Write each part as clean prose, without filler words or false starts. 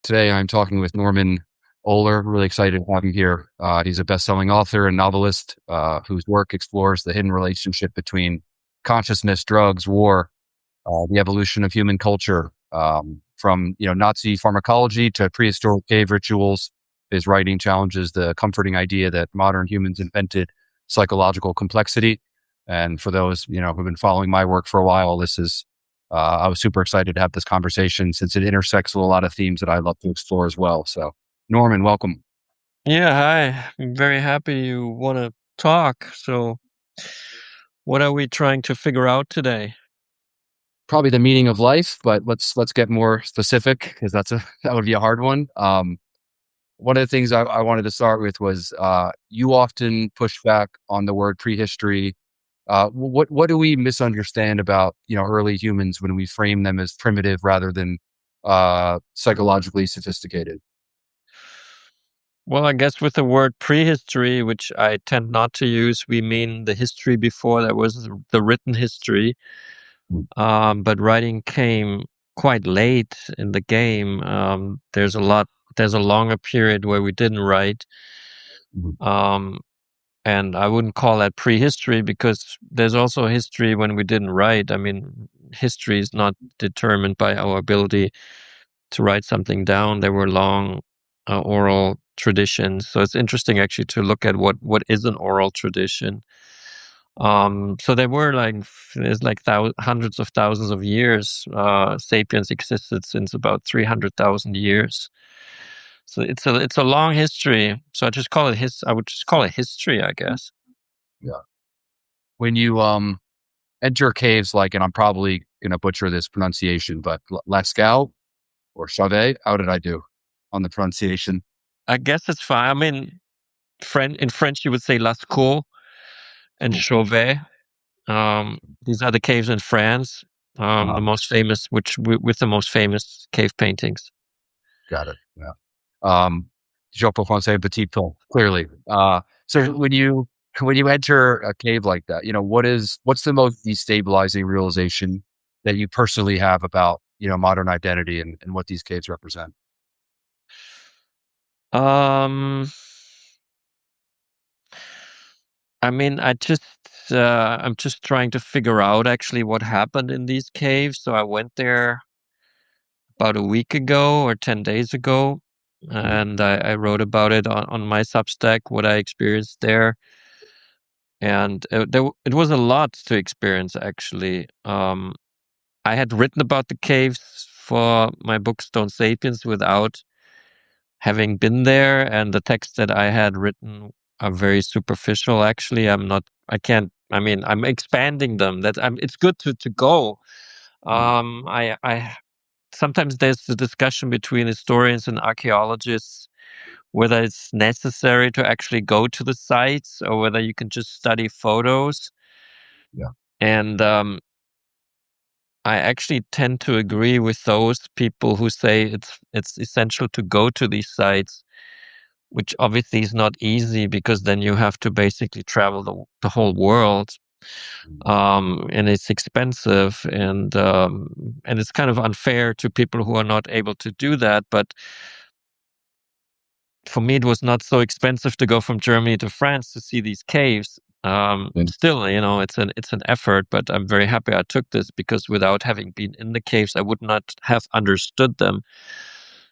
Today I'm talking with Norman Ohler. Really excited to have him here. He's a best-selling author and novelist whose work explores the hidden relationship between consciousness, drugs, war, the evolution of human culture, from Nazi pharmacology to prehistoric cave rituals. His writing challenges the comforting idea that modern humans invented psychological complexity. And for those who've been following my work for a while, this is I was super excited to have this conversation since it intersects with a lot of themes that I love to explore as well. So, Norman, welcome. Yeah, hi. I'm very happy you want to talk. So, what are we trying to figure out today? Probably the meaning of life, but let's get more specific because that would be a hard one. One of the things I wanted to start with was you often push back on the word prehistory. What do we misunderstand about early humans when we frame them as primitive rather than psychologically sophisticated? Well, I guess with the word prehistory, which I tend not to use, we mean the history before there was the written history. Mhm. But writing came quite late in the game. There's a longer period where we didn't write. Mhm. Um, and I wouldn't call that prehistory because there's also history when we didn't write. I mean, history is not determined by our ability to write something down. There were long oral traditions. So it's interesting actually to look at what is an oral tradition. So there were there's hundreds of thousands of years. Sapiens existed since about 300,000 years. So it's a long history. So I would just call it history, I guess. Yeah. When you enter caves like, and I'm probably going to butcher this pronunciation, but Lascaux or Chauvet, how did I do on the pronunciation? I guess it's fine. I mean, in French you would say Lascaux and Cool. Chauvet. These are the caves in France, the Uh-huh. most famous, with the most famous cave paintings. Got it. Yeah. Je peux français petit peu, clearly. So when you enter a cave like that, what's the most destabilizing realization that you personally have about, modern identity and what these caves represent? Um, I mean, I'm just trying to figure out actually what happened in these caves. So I went there about a week ago or 10 days ago, Mhm. and I wrote about it on my Substack, what I experienced there. And it was a lot to experience, actually. I had written about the caves for my book Stone Sapiens without having been there, and the texts that I had written are very superficial. Actually, I can't. I mean, I'm expanding them. It's good to go. Mhm. I sometimes there's the discussion between historians and archaeologists whether it's necessary to actually go to the sites or whether you can just study photos. Yeah. And I actually tend to agree with those people who say it's essential to go to these sites, which obviously is not easy because then you have to basically travel the whole world. Mhm. And it's expensive and it's kind of unfair to people who are not able to do that. But for me, it was not so expensive to go from Germany to France to see these caves. And Still, it's an effort, but I'm very happy I took this because without having been in the caves, I would not have understood them.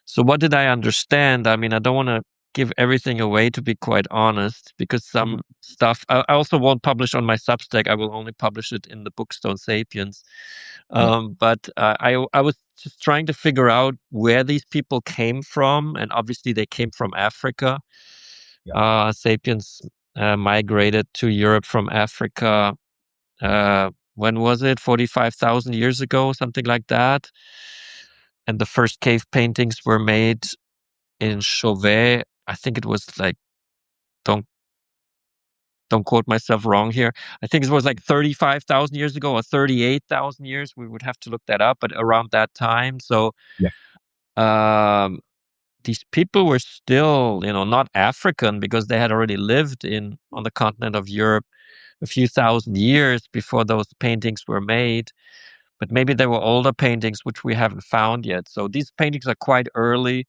So what did I understand? I mean, I don't want to give everything away, to be quite honest, because some stuff I also won't publish on my Substack. I will only publish it in the book Stone Sapiens. yeah, But I was just trying to figure out where these people came from, and obviously they came from Africa. yeah, Sapiens migrated to Europe from Africa. When was it? 45,000 years ago, something like that. And the first cave paintings were made in Chauvet. I think it was like don't don't quote myself wrong here. I think it was like 35,000 years ago or 38,000 years. We would have to look that up, but around that time. So yeah, um, these people were still, not African because they had already lived in on the continent of Europe a few thousand years before those paintings were made. but maybe there were older paintings which we haven't found yet. So these paintings are quite early.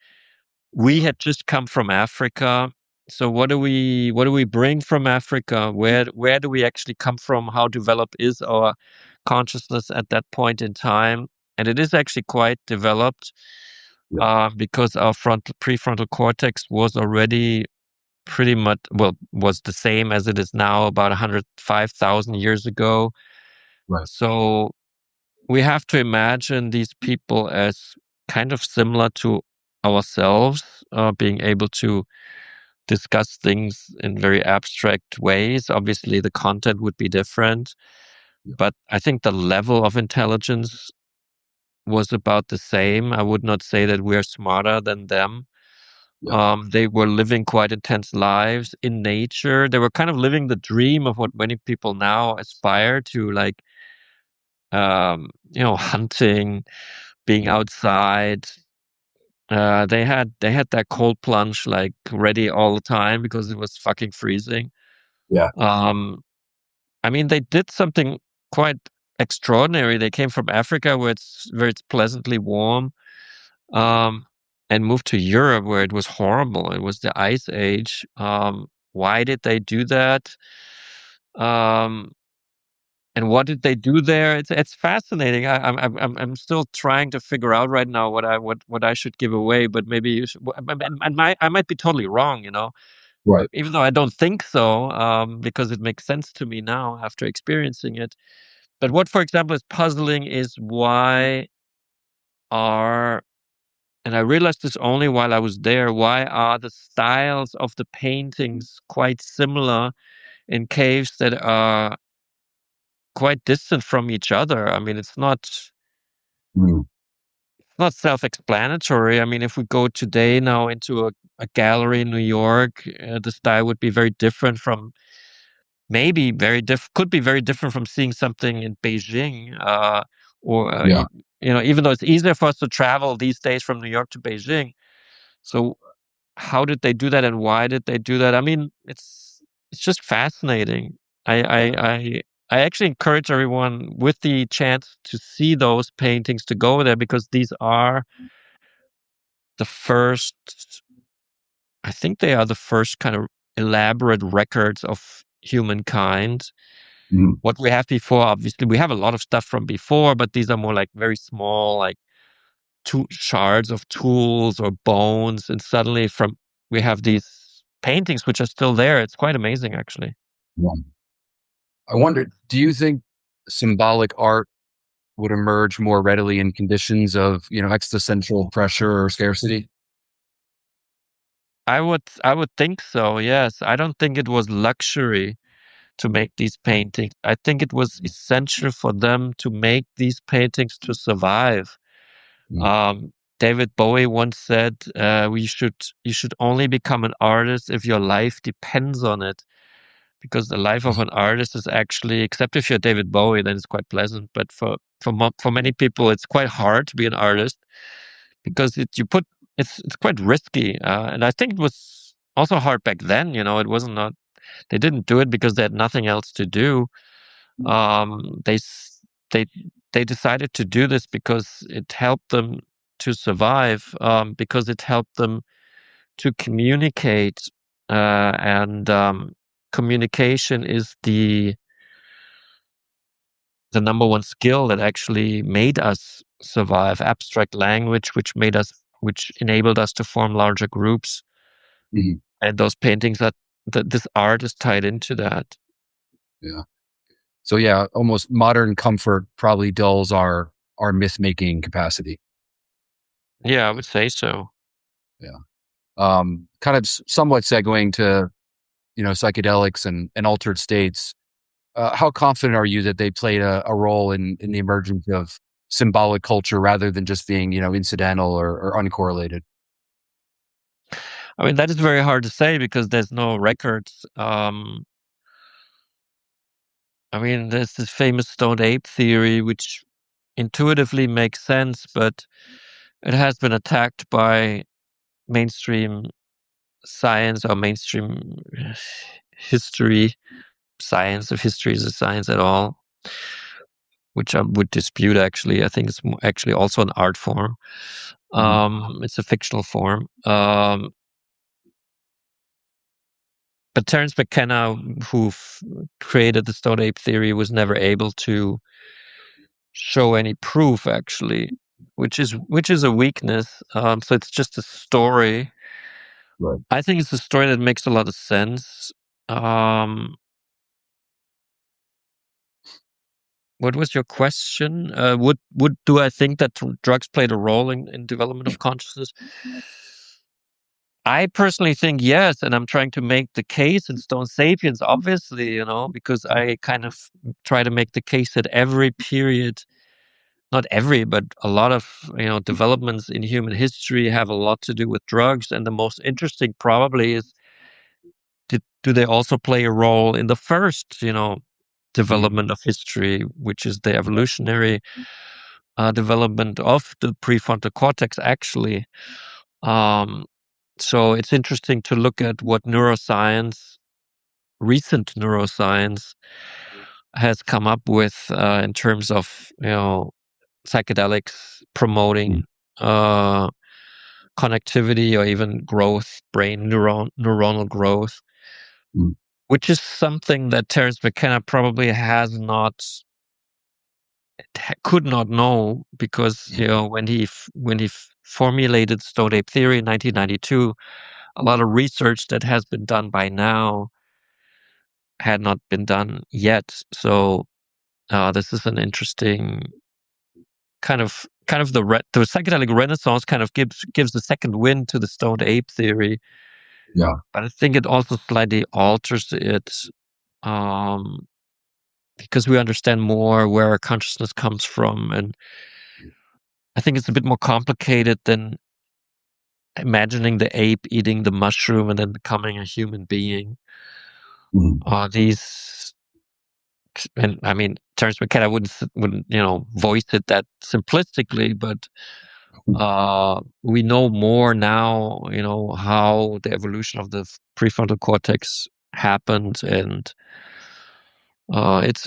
We had just come from Africa. So what do we bring from Africa? Where do we actually come from? How developed is our consciousness at that point in time? And it is actually quite developed, Yeah. because our prefrontal cortex was already pretty much, well, was the same as it is now about 105,000 years ago. Right. So we have to imagine these people as kind of similar to ourselves, being able to discuss things in very abstract ways. Obviously, the content would be different, Yeah. but I think the level of intelligence was about the same. I would not say that we're smarter than them. Yeah. They were living quite intense lives in nature. They were kind of living the dream of what many people now aspire to, like, hunting, being Yeah. outside. They had that cold plunge like ready all the time because it was fucking freezing. Yeah. Um, I mean, they did something quite extraordinary. They came from Africa where it's pleasantly warm, um, and moved to Europe where it was horrible. It was the Ice Age. Why did they do that? Um, and what did they do there? It's fascinating. I'm still trying to figure out right now what I should give away, but maybe you should. I might be totally wrong, Right. even though I don't think so, because it makes sense to me now after experiencing it. But what, for example, is puzzling is why are and I realized this only while I was there. Why are the styles of the paintings quite similar in caves that are quite distant from each other? I mean, Mm. it's not self-explanatory. I mean, if we go today now into a gallery in New York, the style would be very different from maybe could be very different from seeing something in Beijing, or Yeah. even though it's easier for us to travel these days from New York to Beijing. So how did they do that, and why did they do that? I mean, it's just fascinating. I I I I actually encourage everyone with the chance to see those paintings to go there because these are the first. I think they are the first kind of elaborate records of humankind. Mm. What we have before, obviously, we have a lot of stuff from before, but these are more like very small, like two shards of tools or bones, and suddenly from we have these paintings which are still there. It's quite amazing, actually. Yeah. I wonder, do you think symbolic art would emerge more readily in conditions of, existential pressure or scarcity? I would think so. Yes, I don't think it was luxury to make these paintings. I think it was essential for them to make these paintings to survive. Mm. Um, David Bowie once said, you should only become an artist if your life depends on it." Because the life of an artist is actually, except if you're David Bowie, then it's quite pleasant. But for many people, it's quite hard to be an artist because it's quite risky. And I think it was also hard back then. It wasn't not they didn't do it because they had nothing else to do. Um, they s- they they decided to do this because it helped them to survive. Because it helped them to communicate, and communication is the number one skill that actually made us survive. Abstract language, which enabled us to form larger groups, Mhm. and those paintings that this art is tied into that. Yeah. So yeah, almost modern comfort probably dulls our myth making capacity. Yeah, I would say so. Yeah. Kind of somewhat segueing to, psychedelics and altered states. How confident are you that they played a role in the emergence of symbolic culture rather than just being, incidental or uncorrelated? I mean, that is very hard to say because there's no records. I mean, there's this famous stoned ape theory, which intuitively makes sense, but it has been attacked by mainstream science or mainstream history. Science, if history is a science at all. which I would dispute. Actually, I think it's actually also an art form. It's a fictional form. But Terence McKenna, who created the Stone Ape theory, was never able to show any proof, actually, which is a weakness. So it's just a story. Right. I think it's a story that makes a lot of sense. What was your question? Would do I think that drugs played a role in development of consciousness? I personally think yes, and I'm trying to make the case in Stone Sapiens, obviously, because I kind of try to make the case that every period, not every, but a lot of developments in human history have a lot to do with drugs, and the most interesting probably is do they also play a role in the first, development of history, which is the evolutionary development of the prefrontal cortex, actually. So it's interesting to look at what recent neuroscience, has come up with in terms of psychedelics promoting connectivity or even growth, neuronal growth, Mm. which is something that Terence McKenna probably could not know, because when he formulated Stone Ape theory in 1992, a lot of research that has been done by now had not been done yet. So this is an interesting the psychedelic renaissance kind of gives the second wind to the Stoned Ape theory, Yeah. but I think it also slightly alters it, because we understand more where our consciousness comes from, and I think it's a bit more complicated than imagining the ape eating the mushroom and then becoming a human being. Mm. These And I mean, Terence McKenna wouldn't voice it that simplistically, but we know more now. How the evolution of the prefrontal cortex happened, and it's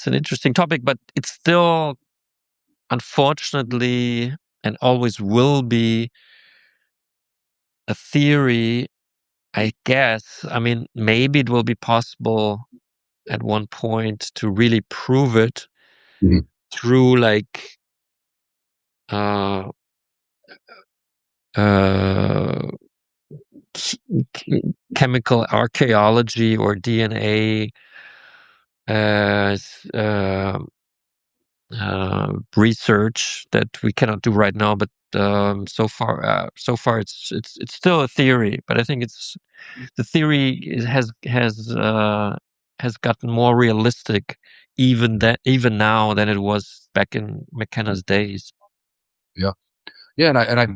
an interesting topic, but it's still, unfortunately, and always will be, a theory. I guess. I mean, maybe it will be possible at one point to really prove it Mhm. through like uh, uh, chemical archaeology or DNA uh, uh, research that we cannot do right now. But so far, it's still a theory. But I think the theory has gotten more realistic, even now, than it was back in McKenna's days. Yeah. Yeah. And I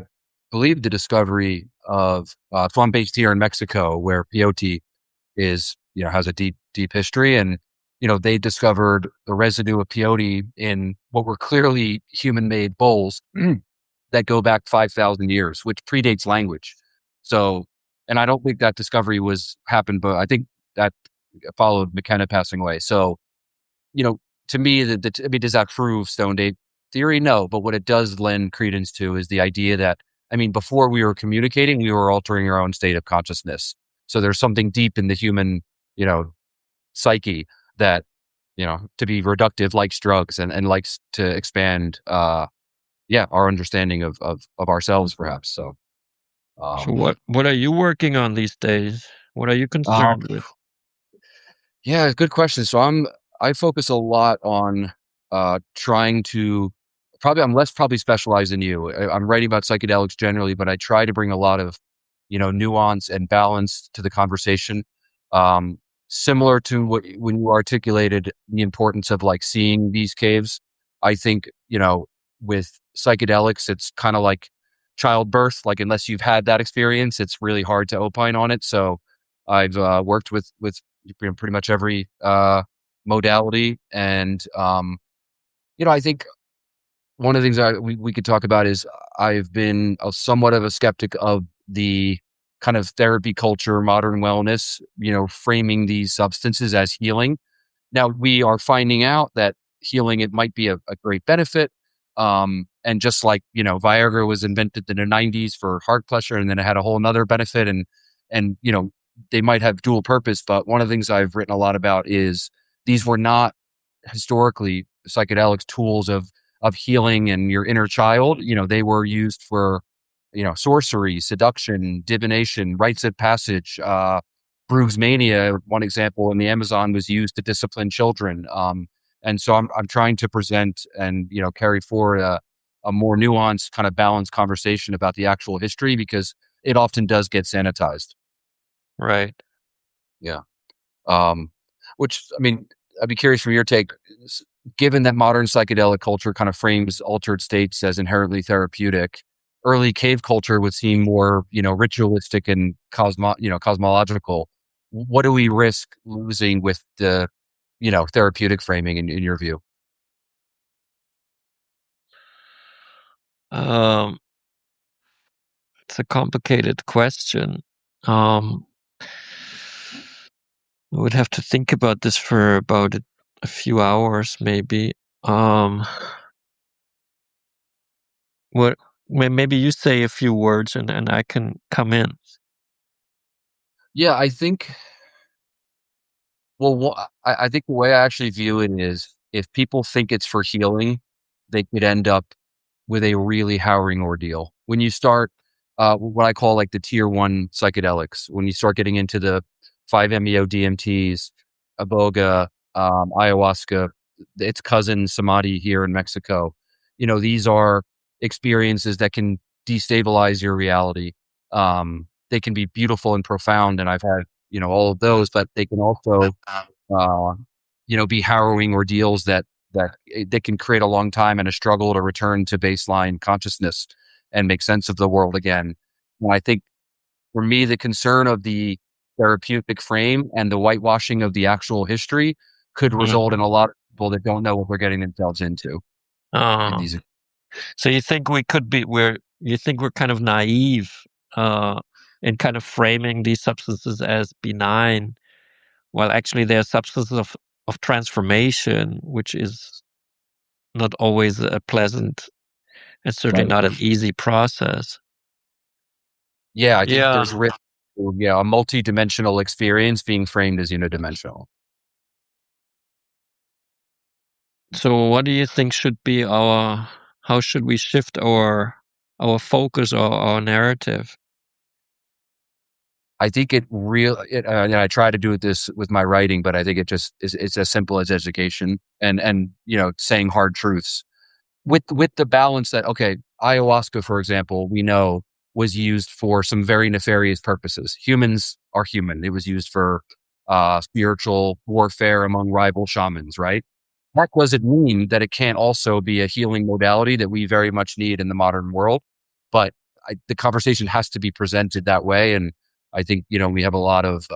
believe the discovery of, so I'm based here in Mexico, where peyote has a deep history. And, they discovered the residue of peyote in what were clearly human made bowls that go back 5,000 years, which predates language. So, and I don't think that discovery happened, but I think that followed McKenna passing away. So, you know, to me, does that prove Stone Ape theory? No, but what it does lend credence to is the idea that, before we were communicating, we were altering our own state of consciousness. So there's something deep in the human, psyche that, to be reductive, likes drugs and likes to expand, our understanding of ourselves, perhaps. So, So um, what are you working on these days? What are you um, concerned with? yeah, good question. So I focus a lot on trying to I'm less probably specialized than you. I'm writing about psychedelics generally, but I try to bring a lot of nuance and balance to the conversation. Um, Similar to when you articulated the importance of like seeing these caves. I think with psychedelics, it's kind of like childbirth. Like unless you've had that experience, it's really hard to opine on it. So I've worked with pretty much every modality. And, I think one of the things we could talk about is I've been somewhat of a skeptic of the kind of therapy culture, modern wellness, framing these substances as healing. Now we are finding out that healing, it might be a great benefit. And just like, Viagra was invented in the 90s for heart pressure, and then it had a whole nother benefit, and, they might have dual purpose. But one of the things I've written a lot about is these were not historically psychedelics tools of healing and your inner child. They were used for, sorcery, seduction, divination, rites of passage. Bruce mania, one example in the Amazon, was used to discipline children. And so I'm trying to present and, carry forward a more nuanced, kind of balanced conversation about the actual history, because it often does get sanitized. Right. Yeah. Um, which, I mean, I'd be curious from your take, given that modern psychedelic culture kind of frames altered states as inherently therapeutic, early cave culture would seem more, ritualistic and cosmological. What do we risk losing with the, therapeutic framing in your view? Um, it's a complicated question. Um, I would have to think about this for about a few hours, maybe. Um, what? Maybe you say a few words and I can come in. Yeah, I think, well, I think the way I actually view it is, if people think it's for healing, they could end up with a really harrowing ordeal. When you start, what I call like the tier one psychedelics, when you start getting into the 5-MeO DMTs, iboga, ayahuasca, its cousin samadhi here in Mexico, these are experiences that can destabilize your reality. They can be beautiful and profound, and I've had, all of those, but they can also, uh, be harrowing ordeals that can create a long time and a struggle to return to baseline consciousness and make sense of the world again. And I think, for me, the concern of the therapeutic frame and the whitewashing of the actual history could result in Mhm. a lot of people that don't know what they're getting themselves into in Uh, these. so you think we could be you think we're kind of naive uh, in kind of framing these substances as benign, while actually they're substances of transformation, which is not always a pleasant and certainly Right. not an easy process. Yeah, I think Yeah. there's risk. Yeah, a multi-dimensional experience being framed as unidimensional. So what do you think should be how should we shift our focus or our narrative? I think and I try to do this with my writing, but I think it just is, it's as simple as education and, saying hard truths with the balance that, okay, ayahuasca, for example, we know was used for some very nefarious purposes. Humans are human. It was used for spiritual warfare among rival shamans, right? That doesn't mean that it can't also be a healing modality that we very much need in the modern world. But the conversation has to be presented that way. And I think, we have a lot of,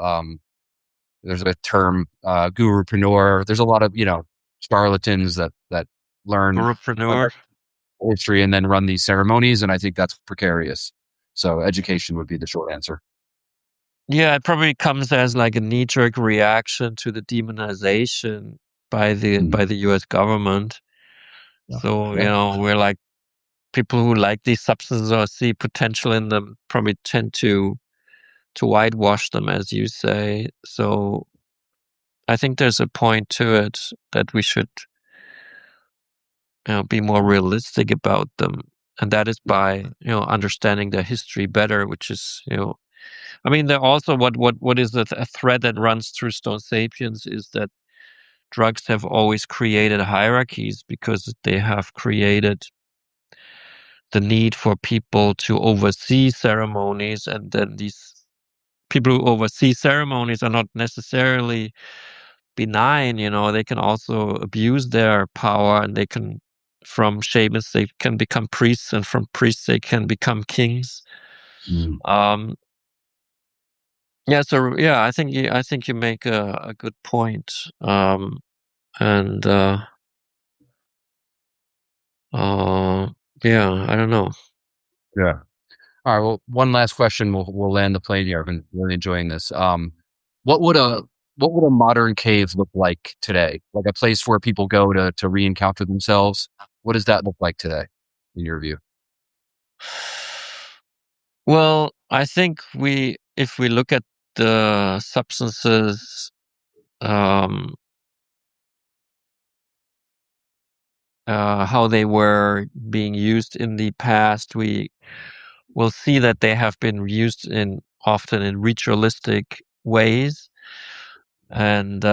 there's a term, gurupreneur. There's a lot of, charlatans that learn Entrepreneur. history and then run these ceremonies. And I think that's precarious. So education would be the short answer. Yeah, it probably comes as like a knee-jerk reaction to the demonization Mm. by the US government. Yeah. So, Yeah. we're like people who like these substances or see potential in them probably tend to whitewash them, as you say. So I think there's a point to it that we should, be more realistic about them. And that is by, understanding their history better, which is, I mean, there also what is a thread that runs through Stone Sapiens is that drugs have always created hierarchies because they have created the need for people to oversee ceremonies, and then these people who oversee ceremonies are not necessarily benign. They can also abuse their power, and they can, from shamans they can become priests, and from priests they can become kings. Mm. um yeah, so yeah, I think you make a good point. And uh yeah, I don't know. Yeah. All right. Well, one last question. We'll land the plane here. I've been really enjoying this. What would a what would a modern cave look like today? Like a place where people go to re-encounter themselves. What does that look like today, in your view? Well, I think if we look at the substances, um, how they were being used in the past, we will see that they have been used in often in ritualistic ways, and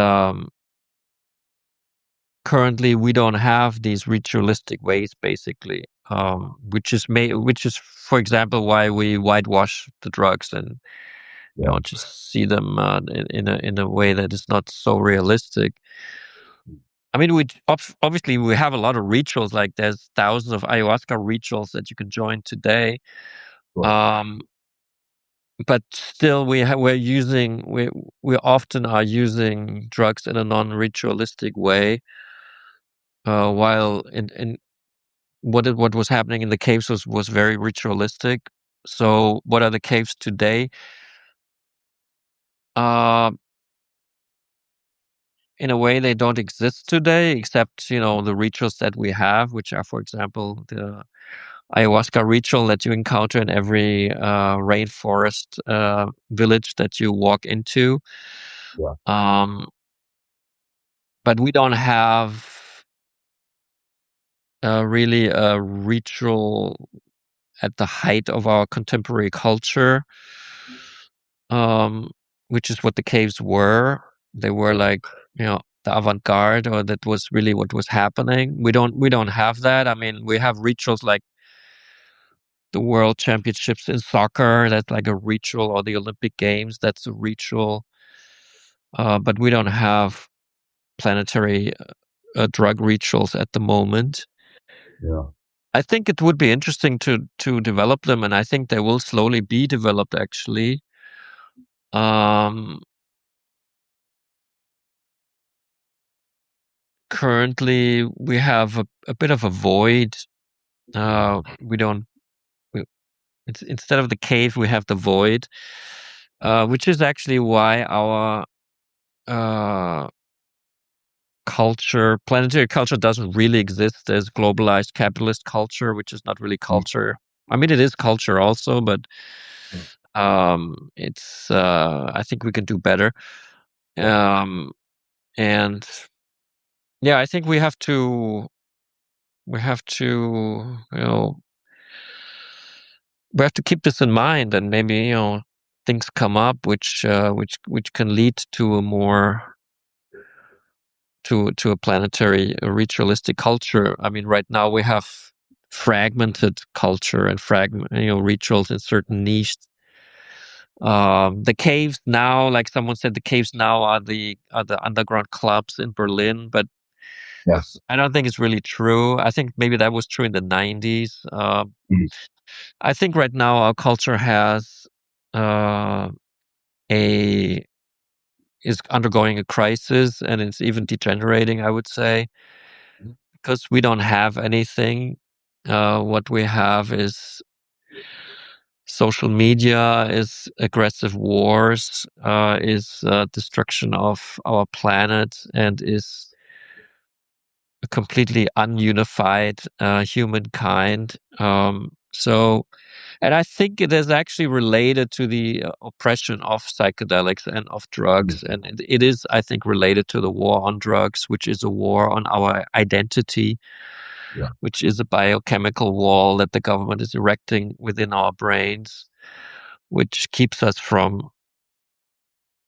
currently we don't have these ritualistic ways, basically, which is, for example, why we whitewash the drugs and Yeah. just see them in a way that is not so realistic. I mean, obviously we have a lot of rituals. Like there's thousands of ayahuasca rituals that you can join today. Sure. Um, but still, we often are using drugs in a non-ritualistic way. While in what was happening in the caves was very ritualistic. So what are the caves today? Uh, in a way, they don't exist today, except the rituals that we have, which are, for example, the ayahuasca ritual that you encounter in every rainforest village that you walk into. Yeah. Um, but we don't have really a ritual at the height of our contemporary culture, um, which is what the caves were. They were Yeah. like, the avant-garde, or that was really what was happening. We don't have that. I mean, we have rituals like the world championships in soccer. That's like a ritual, or the Olympic Games. That's a ritual. But we don't have planetary drug rituals at the moment. Yeah. I think it would be interesting to develop them, and I think they will slowly be developed. Actually, um, currently we have a bit of a void. We don't. We, instead of the cave, we have the void, which is actually why our uh, planetary culture, doesn't really exist. There's globalized capitalist culture, which is not really Mm. culture. I mean, it is culture also, but Mm. it's. I think we can do better. Yeah. Um, and yeah, I think we have to we have to keep this in mind, and maybe things come up which can lead to a more to a planetary ritualistic culture. I mean, right now we have fragmented culture and rituals in certain niches. The caves now, like someone said, the caves now are the underground clubs in Berlin, but Yeah. I don't think it's really true. I think maybe that was true in the 90s. Mm. I think right now our culture has uh, a is undergoing a crisis, and it's even degenerating, I would say, because we don't have anything. What we have is social media, is aggressive wars, is destruction of our planet, and is a completely ununified humankind. And I think it is actually related to the oppression of psychedelics and of Mm. drugs. And it is, I think, related to the war on drugs, which is a war on our identity, Yeah. which is a biochemical wall that the government is erecting within our brains, which keeps us from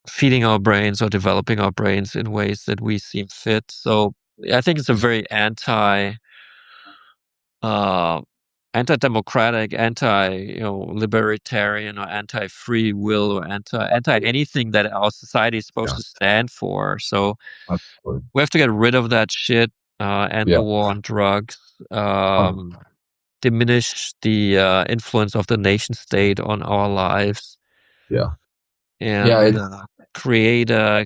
feeding our brains or developing our brains in ways that we seem fit. So I think it's a very uh, anti-democratic, libertarian, or anti-free will, or anti anything that our society is supposed Yeah. to stand for. So Absolutely. we have to get rid of that shit, and the Yeah. war on drugs, Um, diminish the influence of the nation state on our lives, yeah. Yeah. and create a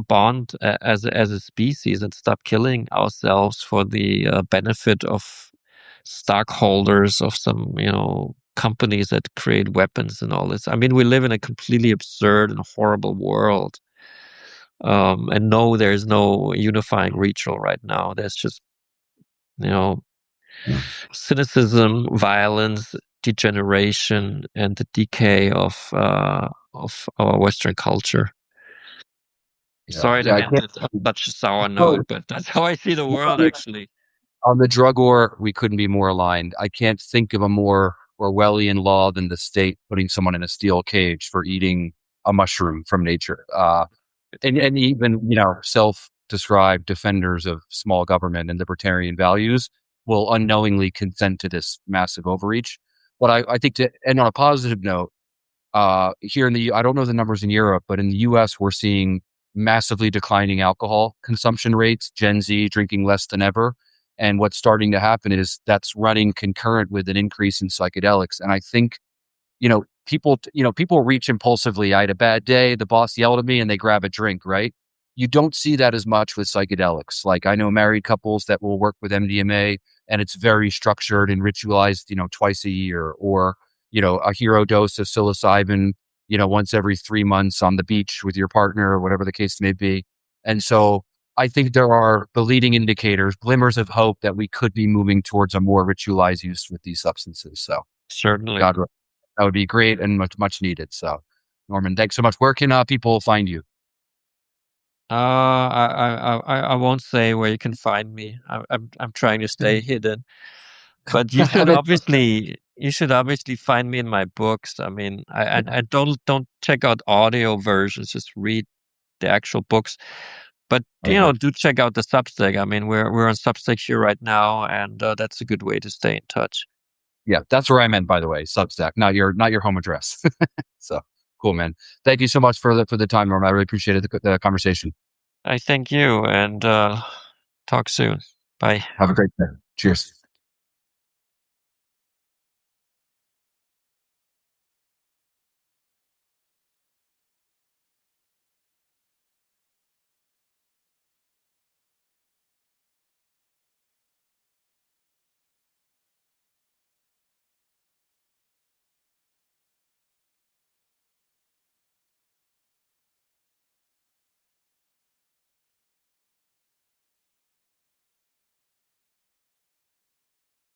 bond as a species, and stop killing ourselves for the benefit of stockholders of some companies that create weapons and all this. I mean, we live in a completely absurd and horrible world. And no, there's no unifying ritual right now. There's just, you know, cynicism, violence, degeneration, and the decay of our Western culture. Yeah, Sorry yeah, to I end can't. it on such a sour Oh, note, but that's how I see the world, actually. on the drug war, we couldn't be more aligned. I can't think of a more Orwellian law than the state putting someone in a steel cage for eating a mushroom from nature. And even, self-described defenders of small government and libertarian values will unknowingly consent to this massive overreach. But I think, to end on a positive note, here in I don't know the numbers in Europe, but in the US, we're seeing massively declining alcohol consumption rates, Gen Z drinking less than ever. And what's starting to happen is that's running concurrent with an increase in psychedelics. And I think, people reach impulsively. I had a bad day. The boss yelled at me and they grab a drink, right? You don't see that as much with psychedelics. Like, I know married couples that will work with MDMA and it's very structured and ritualized, twice a year, or, a hero dose of psilocybin, once every 3 months on the beach with your partner or whatever the case may be. And so I think there are the leading indicators, glimmers of hope that we could be moving towards a more ritualized use with these substances. So Certainly. God, that would be great and much, much needed. So, Norman, thanks so much. Where can people find you? I won't say where you can find me. I'm trying to stay hidden. But you should obviously find me in my books. I mean, I don't check out audio versions. Just read the actual books. But Okay. do check out the Substack. I mean, we're on Substack here right now, and that's a good way to stay in touch. Yeah, that's where I meant, by the way, Substack, not your home address. So cool, man. Thank you so much for the time, Norman. I really appreciated the conversation. I thank you, and talk soon. Bye. Have a great day. Cheers.